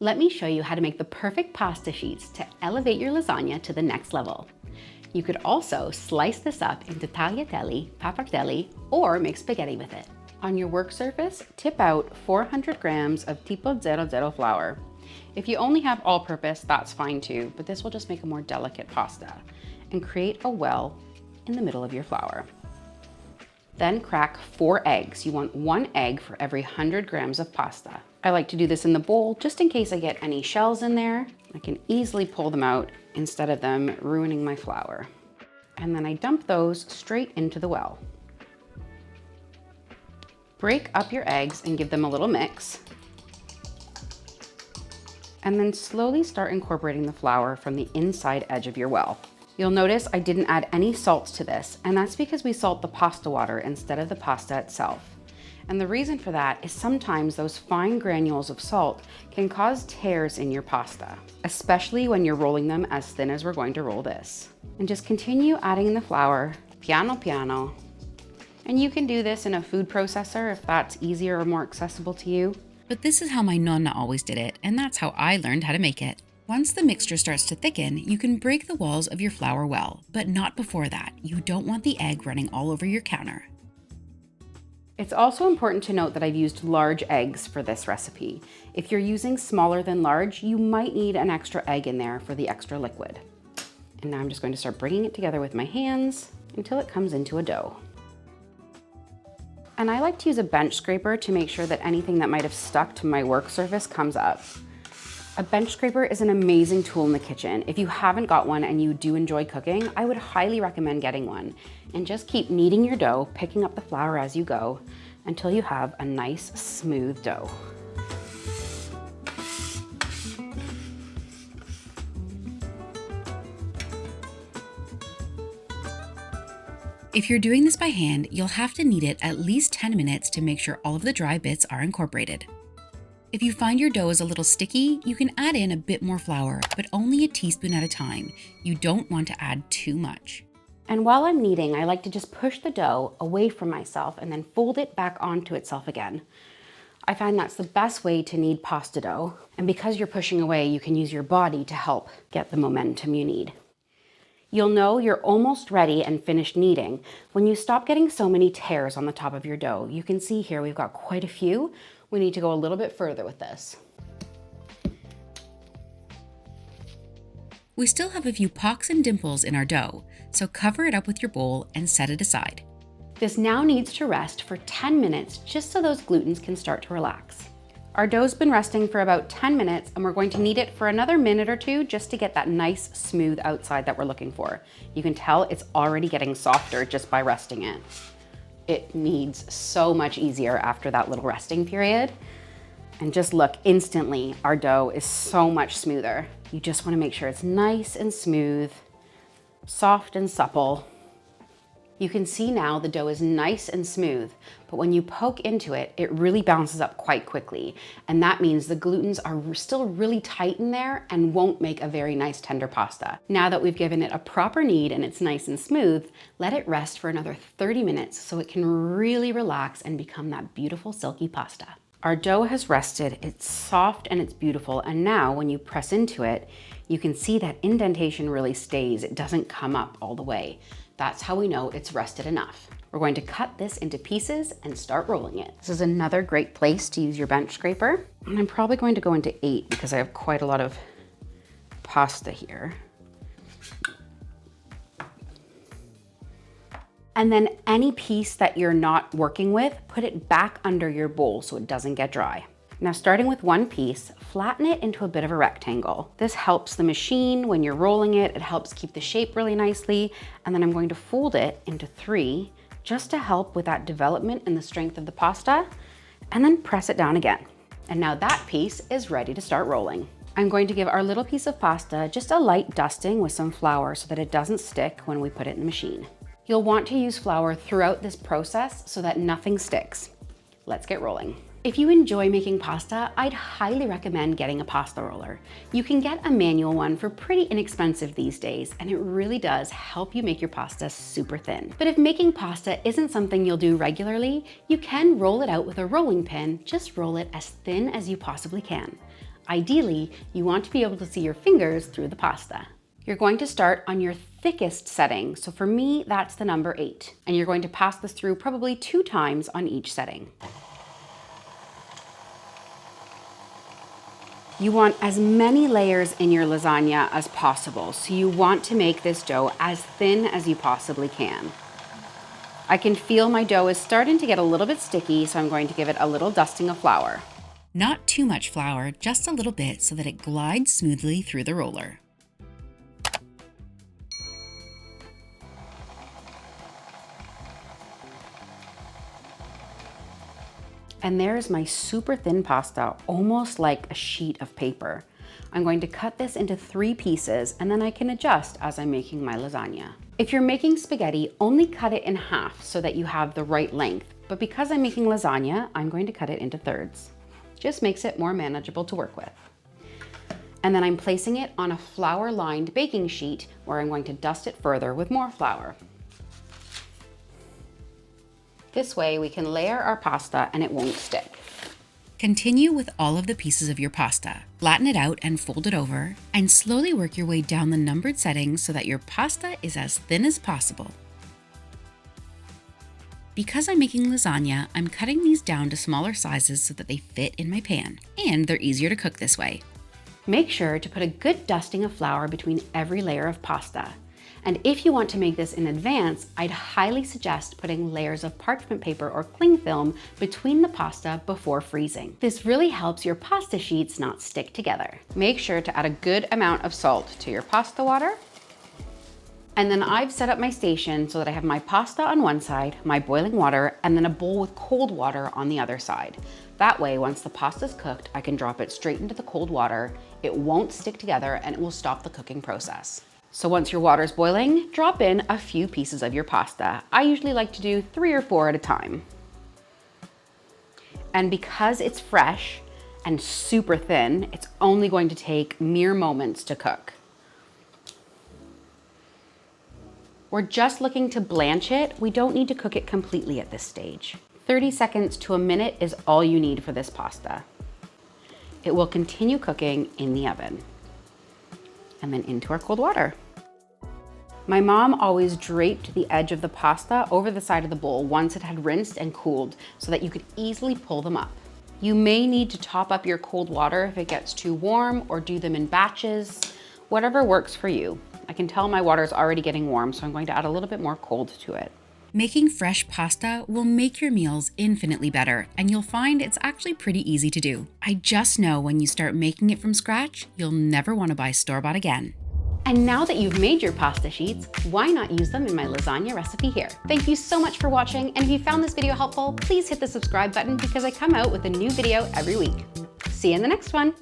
Let me show you how to make the perfect pasta sheets to elevate your lasagna to the next level. You could also slice this up into tagliatelle, pappardelle, or make spaghetti with it. On your work surface, tip out 400 grams of tipo 00 flour. If you only have all-purpose, that's fine too, but this will just make a more delicate pasta. And create a well in the middle of your flour. Then crack 4 eggs. You want 1 egg for every 100 grams of pasta. I like to do this in the bowl just in case I get any shells in there. I can easily pull them out instead of them ruining my flour. And then I dump those straight into the well. Break up your eggs and give them a little mix. And then slowly start incorporating the flour from the inside edge of your well. You'll notice I didn't add any salt to this, and that's because we salt the pasta water instead of the pasta itself. And the reason for that is sometimes those fine granules of salt can cause tears in your pasta, especially when you're rolling them as thin as we're going to roll this. And just continue adding the flour piano piano. And you can do this in a food processor if that's easier or more accessible to you. But this is how my Nonna always did it, and that's how I learned how to make it. Once the mixture starts to thicken, you can break the walls of your flour well, but not before that. You don't want the egg running all over your counter. It's also important to note that I've used large eggs for this recipe. If you're using smaller than large, you might need an extra egg in there for the extra liquid. And now I'm just going to start bringing it together with my hands until it comes into a dough. And I like to use a bench scraper to make sure that anything that might have stuck to my work surface comes up. A bench scraper is an amazing tool in the kitchen. If you haven't got one and you do enjoy cooking, I would highly recommend getting one. And just keep kneading your dough, picking up the flour as you go, until you have a nice, smooth dough. If you're doing this by hand, you'll have to knead it at least 10 minutes to make sure all of the dry bits are incorporated. If you find your dough is a little sticky, you can add in a bit more flour, but only a teaspoon at a time. You don't want to add too much. And while I'm kneading, I like to just push the dough away from myself and then fold it back onto itself again. I find that's the best way to knead pasta dough. And because you're pushing away, you can use your body to help get the momentum you need. You'll know you're almost ready and finished kneading when you stop getting so many tears on the top of your dough. You can see here we've got quite a few. We need to go a little bit further with this. We still have a few pocks and dimples in our dough, so cover it up with your bowl and set it aside. This now needs to rest for 10 minutes just so those glutens can start to relax. Our dough's been resting for about 10 minutes and we're going to knead it for another minute or two just to get that nice smooth outside that we're looking for. You can tell it's already getting softer just by resting it. It kneads so much easier after that little resting period. And just look, instantly our dough is so much smoother. You just want to make sure it's nice and smooth, soft and supple. You can see now the dough is nice and smooth, but when you poke into it, it really bounces up quite quickly. And that means the glutens are still really tight in there and won't make a very nice tender pasta. Now that we've given it a proper knead and it's nice and smooth, let it rest for another 30 minutes so it can really relax and become that beautiful silky pasta. Our dough has rested, it's soft and it's beautiful, and now when you press into it, you can see that indentation really stays. It doesn't come up all the way. That's how we know it's rested enough. We're going to cut this into pieces and start rolling it. This is another great place to use your bench scraper. And I'm probably going to go into 8 because I have quite a lot of pasta here. And then any piece that you're not working with, put it back under your bowl so it doesn't get dry. Now, starting with one piece, flatten it into a bit of a rectangle. This helps the machine when you're rolling it. It helps keep the shape really nicely. And then I'm going to fold it into 3 just to help with that development and the strength of the pasta, and then press it down again. And now that piece is ready to start rolling. I'm going to give our little piece of pasta just a light dusting with some flour so that it doesn't stick when we put it in the machine. You'll want to use flour throughout this process so that nothing sticks. Let's get rolling. If you enjoy making pasta, I'd highly recommend getting a pasta roller. You can get a manual one for pretty inexpensive these days, and it really does help you make your pasta super thin. But if making pasta isn't something you'll do regularly, you can roll it out with a rolling pin. Just roll it as thin as you possibly can. Ideally, you want to be able to see your fingers through the pasta. You're going to start on your thickest setting. So for me, that's the number 8. And you're going to pass this through probably 2 times on each setting. You want as many layers in your lasagna as possible. So you want to make this dough as thin as you possibly can. I can feel my dough is starting to get a little bit sticky, so I'm going to give it a little dusting of flour. Not too much flour, just a little bit so that it glides smoothly through the roller. And there's my super thin pasta, almost like a sheet of paper. I'm going to cut this into 3 pieces and then I can adjust as I'm making my lasagna. If you're making spaghetti, only cut it in half so that you have the right length. But because I'm making lasagna, I'm going to cut it into thirds. Just makes it more manageable to work with. And then I'm placing it on a flour-lined baking sheet where I'm going to dust it further with more flour. This way we can layer our pasta and it won't stick. Continue with all of the pieces of your pasta. Flatten it out and fold it over, and slowly work your way down the numbered settings so that your pasta is as thin as possible. Because I'm making lasagna, I'm cutting these down to smaller sizes so that they fit in my pan, and they're easier to cook this way. Make sure to put a good dusting of flour between every layer of pasta. And if you want to make this in advance, I'd highly suggest putting layers of parchment paper or cling film between the pasta before freezing. This really helps your pasta sheets not stick together. Make sure to add a good amount of salt to your pasta water. And then I've set up my station so that I have my pasta on one side, my boiling water, and then a bowl with cold water on the other side. That way, once the pasta's cooked, I can drop it straight into the cold water. It won't stick together and it will stop the cooking process. So once your water's boiling, drop in a few pieces of your pasta. I usually like to do 3 or 4 at a time. And because it's fresh and super thin, it's only going to take mere moments to cook. We're just looking to blanch it. We don't need to cook it completely at this stage. 30 seconds to a minute is all you need for this pasta. It will continue cooking in the oven. And then into our cold water. My mom always draped the edge of the pasta over the side of the bowl once it had rinsed and cooled so that you could easily pull them up. You may need to top up your cold water if it gets too warm or do them in batches, whatever works for you. I can tell my water is already getting warm, so I'm going to add a little bit more cold to it. Making fresh pasta will make your meals infinitely better, and you'll find it's actually pretty easy to do. I just know when you start making it from scratch, you'll never want to buy store-bought again. And now that you've made your pasta sheets, why not use them in my lasagna recipe here? Thank you so much for watching, and if you found this video helpful, please hit the subscribe button because I come out with a new video every week. See you in the next one.